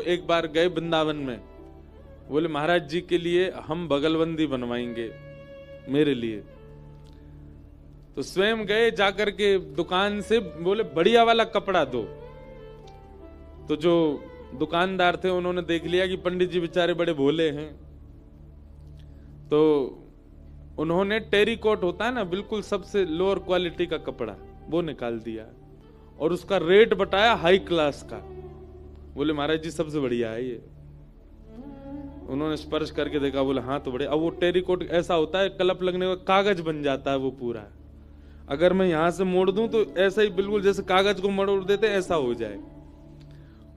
एक बार गए वृंदावन में, बोले महाराज जी के लिए हम बगलबंदी बनवाएंगे मेरे लिए। तो स्वयं गए जाकर के दुकान से, बोले बढ़िया वाला कपड़ा दो। तो जो दुकानदार थे उन्होंने देख लिया कि पंडित जी बेचारे बड़े भोले हैं, तो उन्होंने टेरीकोट होता है ना, बिल्कुल सबसे लोअर क्वालिटी का कपड़ा, वो निकाल दिया और उसका रेट बताया हाई क्लास का। बोले महाराज जी सबसे बढ़िया है ये। उन्होंने स्पर्श करके देखा, बोले हाँ तो बढ़िया। अब वो टेरीकोट ऐसा होता है, कलप लगने का कागज बन जाता है वो पूरा। अगर मैं यहां से मोड़ दूं तो ऐसा ही बिल्कुल जैसे कागज को मोड़ देते ऐसा हो जाए।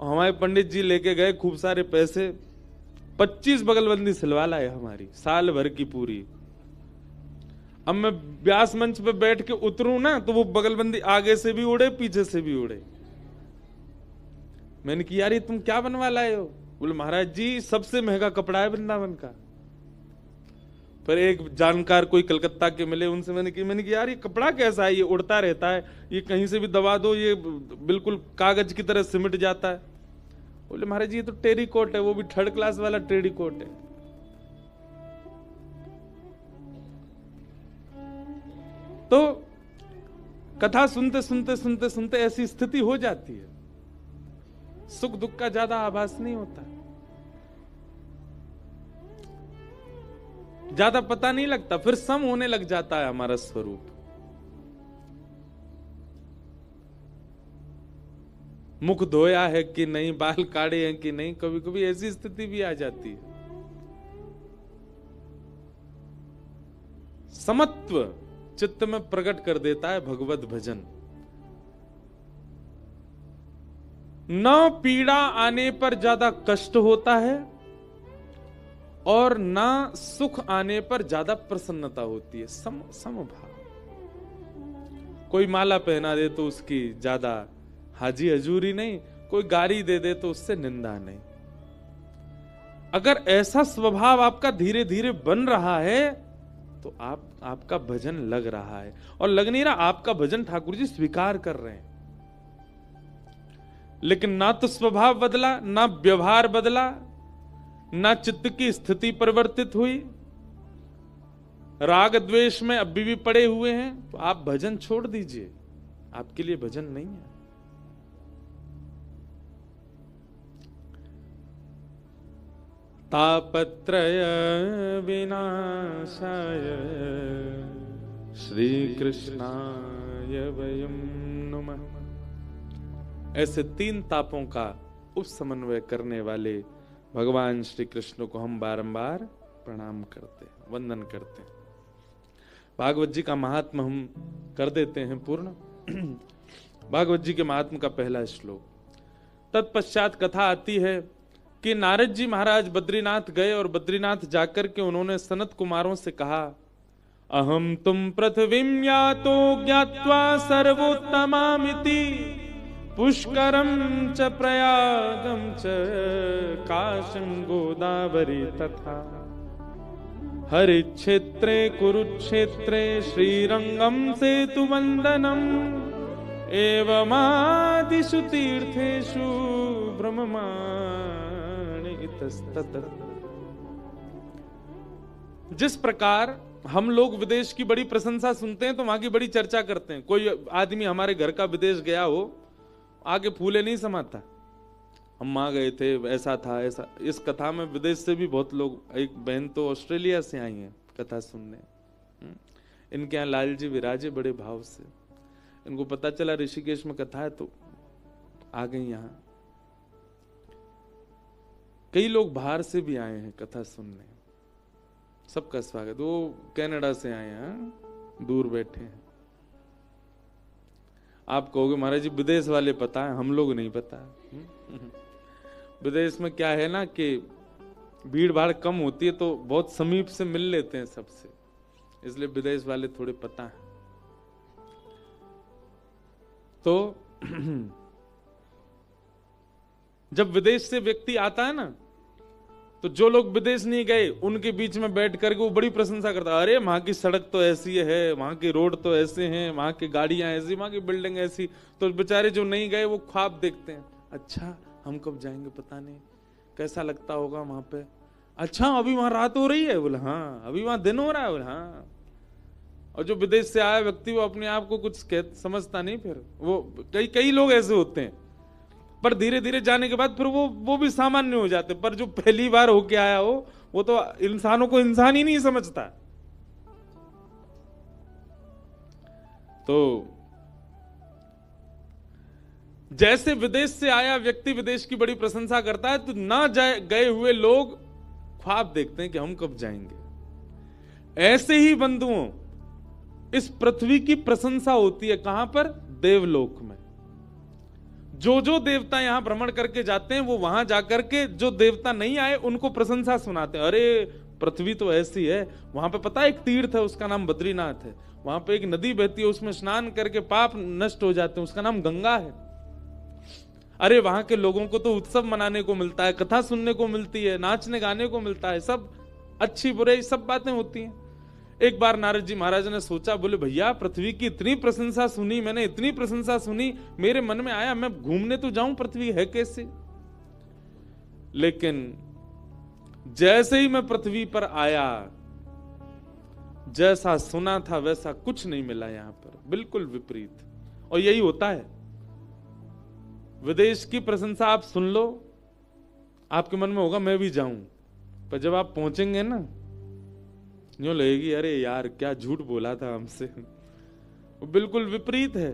हमारे पंडित जी लेके गए खूब सारे पैसे, 25 बगलबंदी सिलवा लाए हमारी, साल भर की पूरी। अब मैं व्यास मंच पे बैठ के उतरूं ना तो वो बगलबंदी आगे से भी उड़े पीछे से भी उड़े। मैंने कहा यार ये तुम क्या बनवा लाए हो? बोले महाराज जी सबसे महंगा कपड़ा है वृंदावन का। पर एक जानकार कोई कलकत्ता के मिले, उनसे मैंने कहा यार ये कपड़ा कैसा है, ये उड़ता रहता है, ये कहीं से भी दबा दो ये बिल्कुल कागज की तरह सिमट जाता है। बोले महाराज जी ये तो टेरीकोट है, वो भी 3rd क्लास वाला टेरीकोट है। तो कथा सुनते सुनते सुनते सुनते ऐसी स्थिति हो जाती है, सुख दुख का ज्यादा आभास नहीं होता, ज्यादा पता नहीं लगता, फिर सम होने लग जाता है हमारा स्वरूप। मुख धोया है कि नहीं, बाल काढ़े हैं कि नहीं, कभी कभी ऐसी स्थिति भी आ जाती है। समत्व चित्त में प्रकट कर देता है भगवत भजन। न पीड़ा आने पर ज्यादा कष्ट होता है और ना सुख आने पर ज्यादा प्रसन्नता होती है। समभाव। कोई माला पहना दे तो उसकी ज्यादा हाजी हजूरी नहीं, कोई गारी दे दे तो उससे निंदा नहीं। अगर ऐसा स्वभाव आपका धीरे धीरे बन रहा है तो आपका भजन लग रहा है, और लग नहीं रहा आपका भजन ठाकुर जी स्वीकार कर रहे हैं। लेकिन ना तो स्वभाव बदला, ना व्यवहार बदला, ना चित्त की स्थिति परिवर्तित हुई, राग द्वेष में अभी भी पड़े हुए हैं, तो आप भजन छोड़ दीजिए, आपके लिए भजन नहीं है। तापत्रय विनाशाय श्री कृष्णाय वयं नुमः। ऐसे 3 तापों का उपसमन्वय करने वाले भगवान श्री कृष्ण को हम बारंबार प्रणाम करते हैं, वंदन करते हैं। भागवत जी का महात्म हम कर देते हैं पूर्ण। भागवत जी के महात्म का पहला श्लोक। तत्पश्चात कथा आती है कि नारद जी महाराज बद्रीनाथ गए और बद्रीनाथ जाकर के उन्होंने सनत कुमारों से कहा, अहम तुम पृथ्वीं यातो ज्ञात्वा सर्वोत्तमामिति पुष्करम च प्रयागम च काशं गोदावरी तथा हरिक्षेत्रे कुरुक्षेत्रे श्रीरंगम सेतुवंदनम एवमादिषु तीर्थेषु ब्रह्ममाणि इतस्ततः। जिस प्रकार हम लोग विदेश की बड़ी प्रशंसा सुनते हैं तो वहां की बड़ी चर्चा करते हैं। कोई आदमी हमारे घर का विदेश गया हो, आगे फूले नहीं समाता, हम वहां गए थे, ऐसा था ऐसा। इस कथा में विदेश से भी बहुत लोग, एक बहन तो ऑस्ट्रेलिया से आई है कथा सुनने। इनके यहाँ लाल जी विराजे बड़े भाव से, इनको पता चला ऋषिकेश में कथा है तो आ गई यहाँ। कई लोग बाहर से भी आए हैं कथा सुनने, सबका स्वागत। वो कनाडा से आए हैं, दूर बैठे हैं। आप कहोगे महाराज जी विदेश वाले पता है, हम लोग नहीं पता। विदेश में क्या है ना कि भीड़ भाड़ कम होती है तो बहुत समीप से मिल लेते हैं सबसे, इसलिए विदेश वाले थोड़े पता है। तो जब विदेश से व्यक्ति आता है ना, तो जो लोग विदेश नहीं गए उनके बीच में बैठ करके वो बड़ी प्रशंसा करता है, अरे वहां की सड़क तो ऐसी है, वहां के रोड तो ऐसे हैं, वहां की गाड़ियां ऐसी, वहां की बिल्डिंग ऐसी। तो बेचारे जो नहीं गए वो ख्वाब देखते हैं, अच्छा हम कब जाएंगे पता नहीं, कैसा लगता होगा वहां पे? अच्छा अभी वहां रात हो रही है? बोले हाँ। अभी वहां दिन हो रहा है? बोले हाँ। और जो विदेश से आया व्यक्ति वो अपने आप को कुछ समझता नहीं, फिर वो कई लोग ऐसे होते हैं, पर धीरे धीरे जाने के बाद फिर वो भी सामान्य हो जाते। पर जो पहली बार होके आया हो वो तो इंसानों को इंसान ही नहीं समझता। तो जैसे विदेश से आया व्यक्ति विदेश की बड़ी प्रशंसा करता है, तो ना गए हुए लोग ख्वाब देखते हैं कि हम कब जाएंगे। ऐसे ही बंधुओं इस पृथ्वी की प्रशंसा होती है कहां पर? देवलोक में। जो देवता यहां भ्रमण करके जाते हैं वो वहां जाकर के जो देवता नहीं आए उनको प्रशंसा सुनाते हैं। अरे पृथ्वी तो ऐसी है। वहां पे पता है एक तीर्थ है, उसका नाम बद्रीनाथ है। वहां पे एक नदी बहती है, उसमें स्नान करके पाप नष्ट हो जाते हैं, उसका नाम गंगा है। अरे वहां के लोगों को तो उत्सव मनाने को मिलता है, कथा सुनने को मिलती है, नाचने गाने को मिलता है, सब अच्छी बुरे सब बातें होती हैं। एक बार नारद जी महाराज ने सोचा, बोले भैया पृथ्वी की इतनी प्रशंसा सुनी मैंने, इतनी प्रशंसा सुनी, मेरे मन में आया मैं घूमने तो जाऊं पृथ्वी है कैसी। लेकिन जैसे ही मैं पृथ्वी पर आया, जैसा सुना था वैसा कुछ नहीं मिला यहां पर, बिल्कुल विपरीत। और यही होता है, विदेश की प्रशंसा आप सुन लो, आपके मन में होगा मैं भी जाऊं, पर जब आप पहुंचेंगे ना, यूं लगेगी अरे यार क्या झूठ बोला था हमसे। वो बिल्कुल विपरीत है।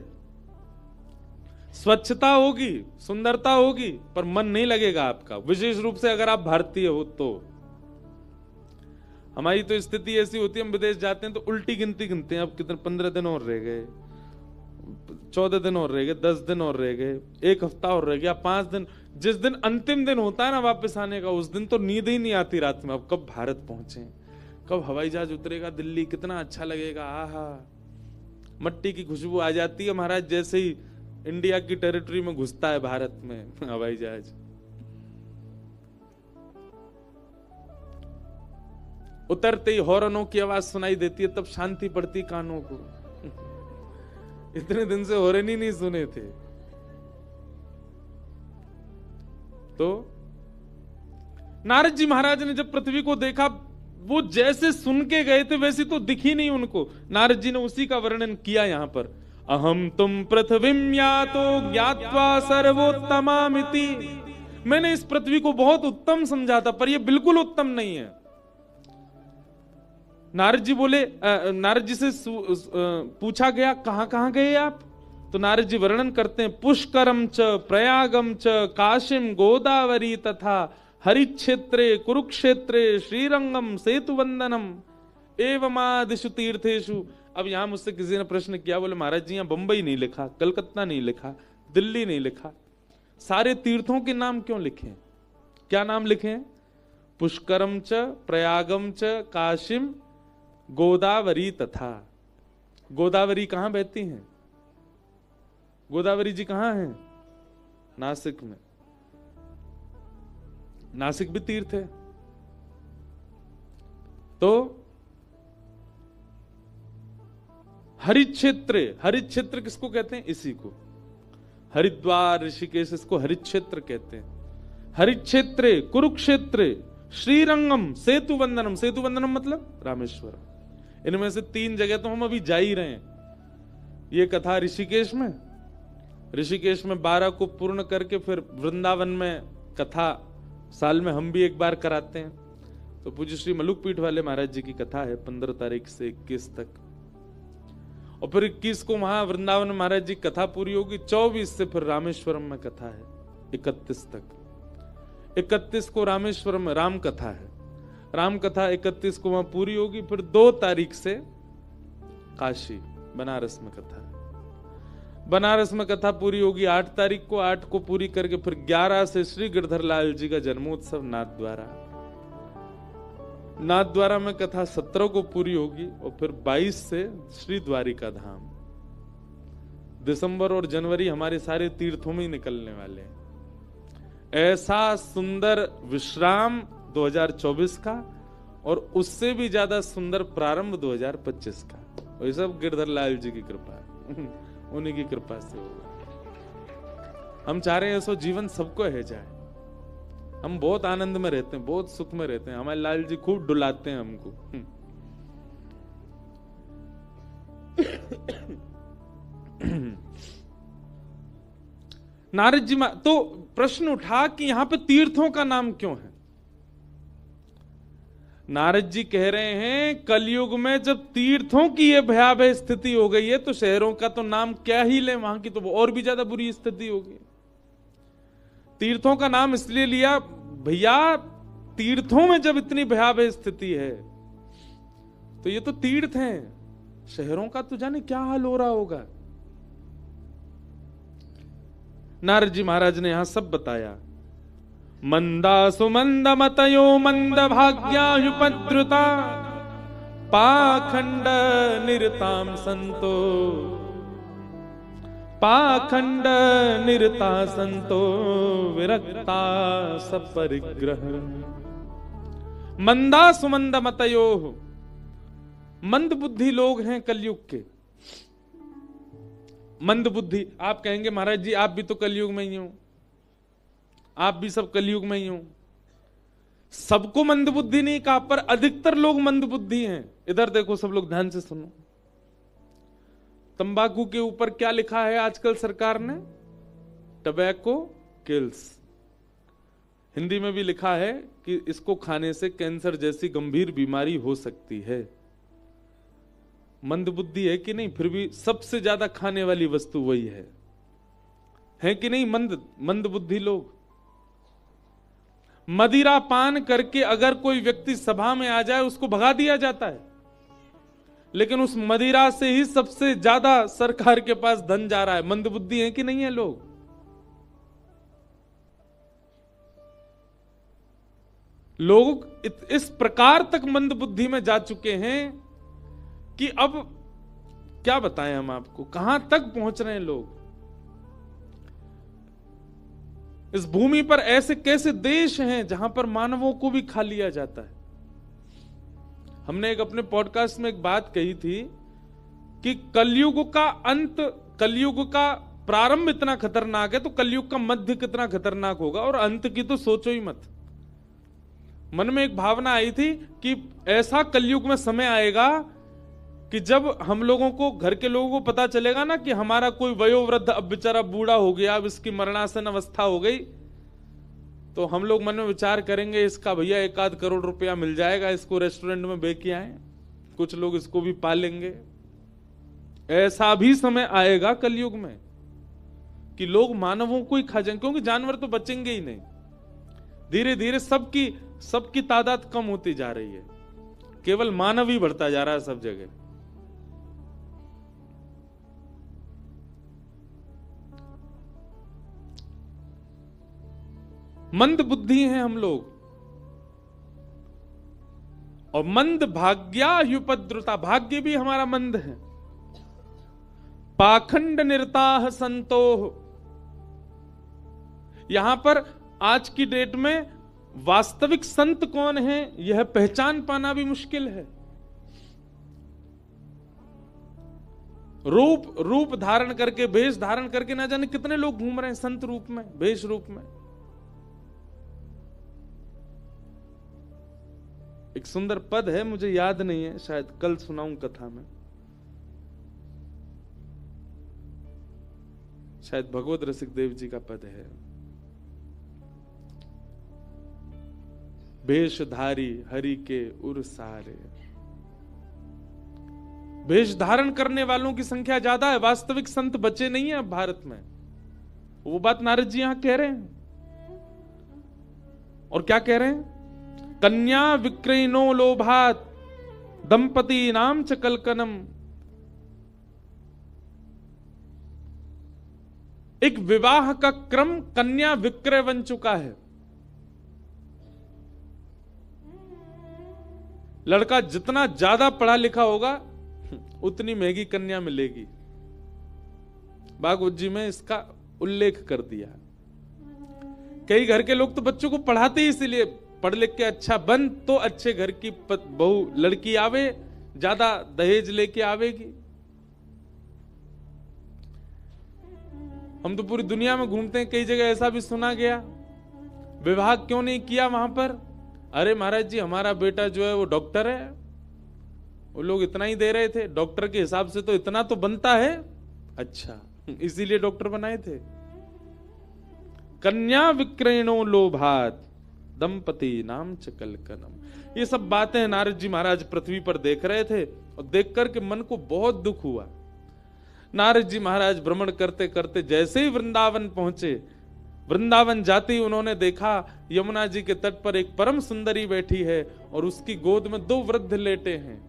स्वच्छता होगी, सुंदरता होगी, पर मन नहीं लगेगा आपका, विशेष रूप से अगर आप भारतीय हो तो। हमारी तो स्थिति ऐसी होती है, हम विदेश जाते हैं तो उल्टी गिनती गिनते हैं, अब कितने 15 दिन और रह गए, 14 दिन और रह गए, 10 दिन और रह गए, 1 हफ्ता और रह गया, 5 दिन। जिस दिन अंतिम दिन होता है ना वापस आने का, उस दिन तो नींद ही नहीं आती रात में, अब कब भारत पहुंचे, कब हवाई जहाज उतरेगा दिल्ली, कितना अच्छा लगेगा। आहा, मट्टी की खुशबू आ जाती है महाराज जैसे ही इंडिया की टेरिटरी में घुसता है भारत में हवाई जहाज। उतरते ही हॉर्नों की आवाज सुनाई देती है, तब शांति पड़ती कानों को। इतने दिन से हॉर्न ही नहीं सुने थे। तो नारद जी महाराज ने जब पृथ्वी को देखा, वो जैसे सुन के गए थे वैसे तो दिखी नहीं उनको। नारद जी ने उसी का वर्णन किया यहां पर। अहम तुम पृथ्वीम यातो ज्ञात्वा सर्वोत्तमामिति। मैंने इस पृथ्वी को बहुत उत्तम समझा था, पर यह बिल्कुल उत्तम नहीं है। नारद जी बोले, नारद जी से पूछा गया कहां कहां गए आप? तो नारद जी वर्णन करते हैं, पुष्करम च प्रयागम च काशिम गोदावरी तथा हरिक्षेत्रे कुरुक्षेत्रे श्रीरंगम सेतुवंदनम एवमादिषु तीर्थेषु। अब यहां मुझसे किसी ने प्रश्न किया, बोले महाराज जी यहां बंबई नहीं लिखा, कलकत्ता नहीं लिखा, दिल्ली नहीं लिखा, सारे तीर्थों के नाम क्यों लिखे? क्या नाम लिखे हैं? पुष्करम च प्रयागम च काशिम गोदावरी तथा। गोदावरी कहां बहती हैं? गोदावरी जी कहां हैं? नासिक में। नासिक भी तीर्थ है। तो हरिक्षेत्र, हरिक्षेत्र किसको कहते हैं? इसी को हरिद्वार ऋषिकेश इसको हरिक्षेत्र कहते हैं। हरिक्षेत्रे कुरुक्षेत्रे श्रीरंगम सेतुवंदनम। सेतुवंदनम मतलब रामेश्वरम। इनमें से 3 जगह तो हम अभी जा ही रहे हैं। ये कथा ऋषिकेश में, ऋषिकेश में 12 को पूर्ण करके फिर वृंदावन में कथा साल में हम भी एक बार कराते हैं। तो पूज्य श्री मलुक पीठ वाले महाराज जी की कथा है 15 तारीख से 21 तक, और फिर 21 को वहां वृंदावन महाराज जी कथा पूरी होगी। 24 से फिर रामेश्वरम में कथा है 31 तक। 31 को रामेश्वरम में राम कथा है, राम कथा 31 को वहां पूरी होगी। फिर 2 तारीख से काशी बनारस में कथा है, बनारस में कथा पूरी होगी 8 तारीख को। 8 को पूरी करके फिर 11 से श्री गिरधर लाल जी का जन्मोत्सव नाथद्वारा, नाथद्वारा में कथा 17 को पूरी होगी, और फिर 22 से श्री द्वारिका धाम। दिसंबर और जनवरी हमारे सारे तीर्थों में ही निकलने वाले हैं। ऐसा सुंदर विश्राम 2024 का, और उससे भी ज्यादा सुंदर प्रारंभ 2025 का। और ये सब गिरधर लाल जी की कृपा है, उन्हीं की कृपा से होगा। हम चाह रहे हैं ऐसा जीवन सबको है जाए, हम बहुत आनंद में रहते हैं, बहुत सुख में रहते हैं, हमारे लाल जी खूब डुलाते हैं हमको। नारद जी तो प्रश्न उठा कि यहां पे तीर्थों का नाम क्यों है। नारद जी कह रहे हैं कलयुग में जब तीर्थों की ये भयावह स्थिति हो गई है तो शहरों का तो नाम क्या ही ले, वहां की तो और भी ज्यादा बुरी स्थिति होगी। तीर्थों का नाम इसलिए लिया भैया, तीर्थों में जब इतनी भयावह स्थिति है तो ये तो तीर्थ हैं, शहरों का तो जाने क्या हाल हो रहा होगा। नारद जी महाराज ने यहां सब बताया। मंदा सुमंद मतयो मंद भाग्यायुपद्रुता पाखंड निरताम संतो, पाखंड निरता संतो विरक्ता सपरिग्रह। मंदा सुमंद मतयो, मंद बुद्धि लोग हैं कलयुग के। मंद बुद्धि, आप कहेंगे महाराज जी आप भी तो कलयुग में ही हो, आप भी सब कलयुग में ही हो। सबको मंद बुद्धि नहीं कहा, पर अधिकतर लोग मंद बुद्धि हैं। इधर देखो सब लोग ध्यान से सुनो। तंबाकू के ऊपर क्या लिखा है आजकल सरकार ने? Tobacco kills. हिंदी में भी लिखा है कि इसको खाने से कैंसर जैसी गंभीर बीमारी हो सकती है। मंद बुद्धि है कि नहीं? फिर भी सबसे ज्यादा खाने वाली वस्तु वही है कि नहीं? मंद बुद्धि लोग। मदिरा पान करके अगर कोई व्यक्ति सभा में आ जाए उसको भगा दिया जाता है, लेकिन उस मदिरा से ही सबसे ज्यादा सरकार के पास धन जा रहा है। मंद बुद्धि है कि नहीं है लोग? लोग इस प्रकार तक मंद बुद्धि में जा चुके हैं कि अब क्या बताएं हम आपको, कहां तक पहुंच रहे हैं लोग। इस भूमि पर ऐसे कैसे देश हैं जहां पर मानवों को भी खा लिया जाता है। हमने एक अपने पॉडकास्ट में एक बात कही थी कि कलयुग का अंत, कलयुग का प्रारंभ इतना खतरनाक है तो कलयुग का मध्य कितना खतरनाक होगा, और अंत की तो सोचो ही मत। मन में एक भावना आई थी कि ऐसा कलयुग में समय आएगा कि जब हम लोगों को, घर के लोगों को पता चलेगा ना कि हमारा कोई वयोवृद्ध अब बेचारा बूढ़ा हो गया, अब इसकी मरणासन अवस्था हो गई, तो हम लोग मन में विचार करेंगे इसका भैया 1-8 करोड़ रुपया मिल जाएगा, इसको रेस्टोरेंट में बेच आए, कुछ लोग इसको भी पालेंगे। ऐसा भी समय आएगा कलयुग में कि लोग मानवों को ही खा जाएंगे, क्योंकि जानवर तो बचेंगे ही नहीं। धीरे धीरे सबकी तादाद कम होती जा रही है, केवल मानव ही बढ़ता जा रहा है सब जगह। मंद बुद्धि हैं हम लोग, और मंद भाग्यायुपद्रुता, भाग्य भी हमारा मंद है। पाखंड निरताः संतोः, यहां पर आज की डेट में वास्तविक संत कौन है यह पहचान पाना भी मुश्किल है। रूप धारण करके, भेष धारण करके ना जाने कितने लोग घूम रहे हैं संत रूप में, भेष रूप में। एक सुंदर पद है, मुझे याद नहीं है, शायद कल सुनाऊं कथा में, शायद भगवत रसिक देव जी का पद है। भेषधारी हरि के उर सारे। भेष धारण करने वालों की संख्या ज्यादा है, वास्तविक संत बचे नहीं है अब भारत में। वो बात नारद जी यहां कह रहे हैं। और क्या कह रहे हैं? कन्या विक्रयणो लोभात दंपति नाम च कलकनम। एक विवाह का क्रम कन्या विक्रय बन चुका है। लड़का जितना ज्यादा पढ़ा लिखा होगा उतनी महंगी कन्या मिलेगी। भागवत जी में इसका उल्लेख कर दिया। कई घर के लोग तो बच्चों को पढ़ाते ही इसीलिए, पढ़ लिख के अच्छा बन तो अच्छे घर की बहू लड़की आवे, ज्यादा दहेज लेके आवेगी। हम तो पूरी दुनिया में घूमते हैं, कई जगह ऐसा भी सुना गया विवाह क्यों नहीं किया वहां पर? अरे महाराज जी, हमारा बेटा जो है वो डॉक्टर है, वो लोग इतना ही दे रहे थे, डॉक्टर के हिसाब से तो इतना तो बनता है। अच्छा, इसीलिए डॉक्टर बनाए थे। कन्या विक्रयणो लोभात दंपति नाम च कलकनम। ये सब बातें नारद जी महाराज पृथ्वी पर देख रहे थे और देख करके मन को बहुत दुख हुआ। नारद जी महाराज भ्रमण करते करते जैसे ही वृंदावन पहुंचे, वृंदावन जाते ही उन्होंने देखा यमुना जी के तट पर एक परम सुंदरी बैठी है और उसकी गोद में 2 वृद्ध लेटे हैं।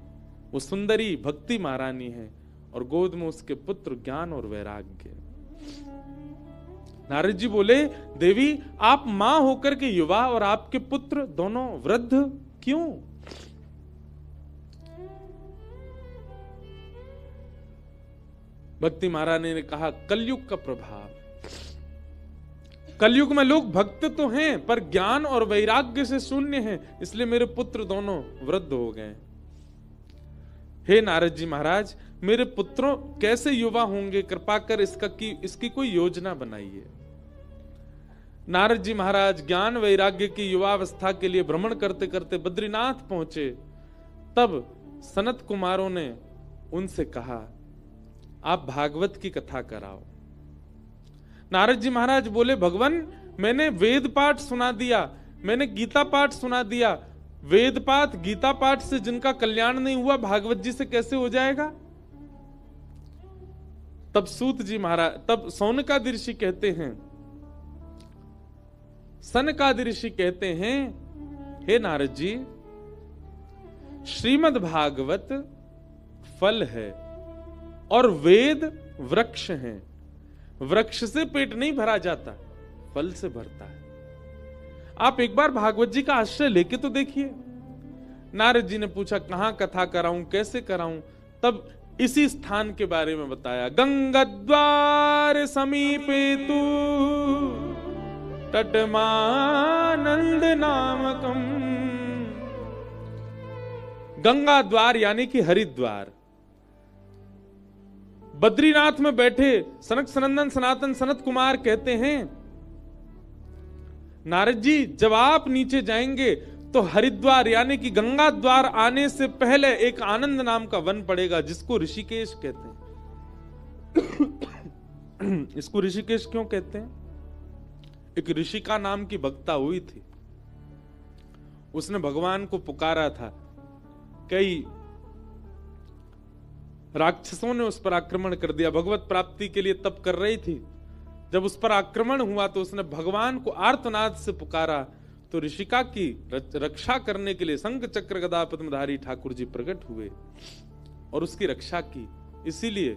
वो सुंदरी भक्ति महारानी है और गोद में उसके पुत्र ज्ञान और वैराग्य। नारद जी बोले, देवी आप मां होकर के युवा और आपके पुत्र दोनों वृद्ध क्यों? भक्ति महारानी ने कहा, कलयुग का प्रभाव। कलयुग में लोग भक्त तो हैं पर ज्ञान और वैराग्य से शून्य हैं, इसलिए मेरे पुत्र दोनों वृद्ध हो गए। हे नारद जी महाराज, मेरे पुत्रों कैसे युवा होंगे? कृपा कर इसकी कोई योजना बनाइए। नारद जी महाराज ज्ञान वैराग्य की युवावस्था के लिए भ्रमण करते करते बद्रीनाथ पहुंचे। तब सनत कुमारों ने उनसे कहा, आप भागवत की कथा कराओ। नारद जी महाराज बोले, भगवान मैंने वेद पाठ सुना दिया, मैंने गीता पाठ सुना दिया। वेद पाठ गीता पाठ से जिनका कल्याण नहीं हुआ, भागवत जी से कैसे हो जाएगा? तब सूत जी महाराज, तब सौनकादि ऋषि कहते हैं, सनकादि ऋषि कहते हैं, हे नारद जी, श्रीमद् भागवत फल है और वेद वृक्ष हैं। वृक्ष से पेट नहीं भरा जाता, फल से भरता है। आप एक बार भागवत जी का आश्रय लेके तो देखिए। नारद जी ने पूछा, कहां कथा कराऊं, कैसे कराऊं? तब इसी स्थान के बारे में बताया। गंगा द्वार समीपे तू तटमानंद नामकम। गंगा द्वार यानी कि हरिद्वार। बद्रीनाथ में बैठे सनक सनंदन सनातन सनत कुमार कहते हैं, नारद जी जब आप नीचे जाएंगे तो हरिद्वार यानी कि गंगा द्वार आने से पहले एक आनंद नाम का वन पड़ेगा, जिसको ऋषिकेश कहते हैं। इसको ऋषिकेश क्यों कहते हैं? एक ऋषिका नाम की भक्ता हुई थी, उसने भगवान को पुकारा था। कई राक्षसों ने उस पर आक्रमण कर दिया। भगवत प्राप्ति के लिए तप कर रही थी। जब उस पर आक्रमण हुआ तो उसने भगवान को आर्तनाद से पुकारा, तो ऋषिका की रक्षा करने के लिए शंख चक्र गदा पद्मधारी ठाकुर जी प्रकट हुए और उसकी रक्षा की। इसीलिए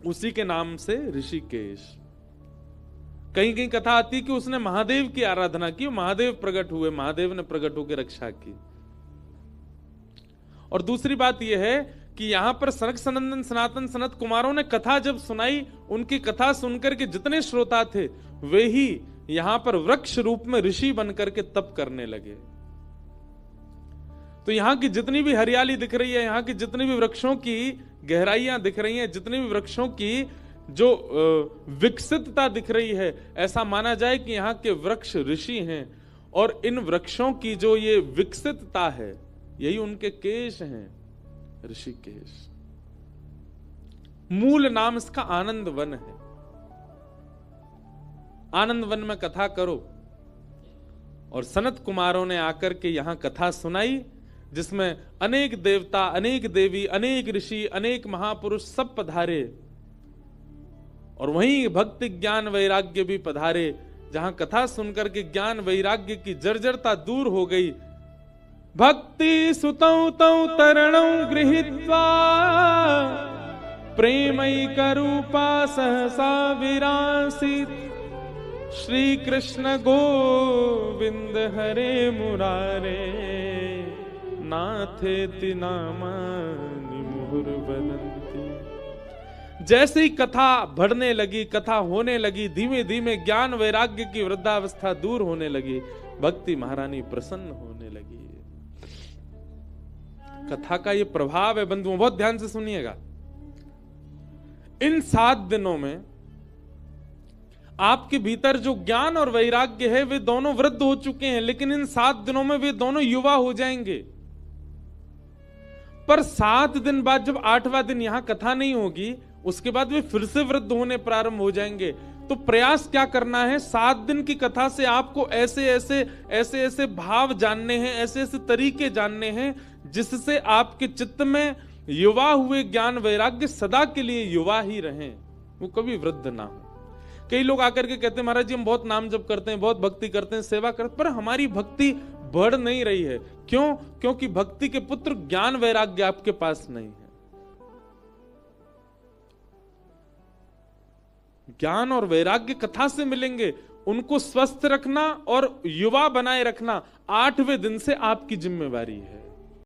उसी के नाम से ऋषिकेश। कहीं कहीं कथा आती कि उसने महादेव की आराधना की, महादेव प्रकट हुए, महादेव ने प्रकट होकर रक्षा की। और दूसरी बात यह है कि यहां पर सनक सनंदन सनातन सनत कुमारों ने कथा जब सुनाई, उनकी कथा सुनकर के जितने श्रोता थे वे ही यहां पर वृक्ष रूप में ऋषि बनकर के तप करने लगे। तो यहां की जितनी भी हरियाली दिख रही है, यहां की जितनी भी वृक्षों की गहराइयां दिख रही हैं, जितनी भी वृक्षों की जो विकसितता दिख रही है, ऐसा माना जाए कि यहाँ के वृक्ष ऋषि हैं और इन वृक्षों की जो ये विकसितता है यही उनके केश हैं, ऋषिकेश। मूल नाम इसका आनंद वन है। आनंद वन में कथा करो। और सनत कुमारों ने आकर के यहां कथा सुनाई, जिसमें अनेक देवता, अनेक देवी, अनेक ऋषि, अनेक महापुरुष सब पधारे और वहीं भक्ति ज्ञान वैराग्य भी पधारे। जहां कथा सुनकर के ज्ञान वैराग्य की जर्जरता दूर हो गई। भक्ति सुतौ तौ तरणौ गृहीत्वा प्रेमैकरूपा सहसा विरासीत्। श्री कृष्ण गोविंद हरे मुरारे नाथेति नामानि मुहुर्वदन्ति। जैसे ही कथा बढ़ने लगी, कथा होने लगी, धीमे धीमे ज्ञान वैराग्य की वृद्धावस्था दूर होने लगी, भक्ति महारानी प्रसन्न होने लगी। कथा का ये प्रभाव है बंधुओं, बहुत ध्यान से सुनिएगा। इन 7 दिनों में आपके भीतर जो ज्ञान और वैराग्य है वे दोनों वृद्ध हो चुके हैं, लेकिन इन 7 दिनों में वे दोनों युवा हो जाएंगे। पर 7 दिन बाद जब 8वां दिन यहां कथा नहीं होगी, उसके बाद वे फिर से वृद्ध होने प्रारंभ हो जाएंगे। तो प्रयास क्या करना है, 7 दिन की कथा से आपको ऐसे ऐसे भाव जानने हैं, ऐसे ऐसे तरीके जानने हैं जिससे आपके चित्त में युवा हुए ज्ञान वैराग्य सदा के लिए युवा ही रहें, वो कभी वृद्ध ना हो। कई लोग आकर के कहते हैं महाराज जी हम बहुत नाम जप करते हैं, बहुत भक्ति करते हैं, सेवा करते, पर हमारी भक्ति बढ़ नहीं रही है। क्यों? क्योंकि भक्ति के पुत्र ज्ञान वैराग्य आपके पास नहीं है। ज्ञान और वैराग्य कथा से मिलेंगे, उनको स्वस्थ रखना और युवा बनाए रखना 8वें दिन से आपकी जिम्मेवारी है।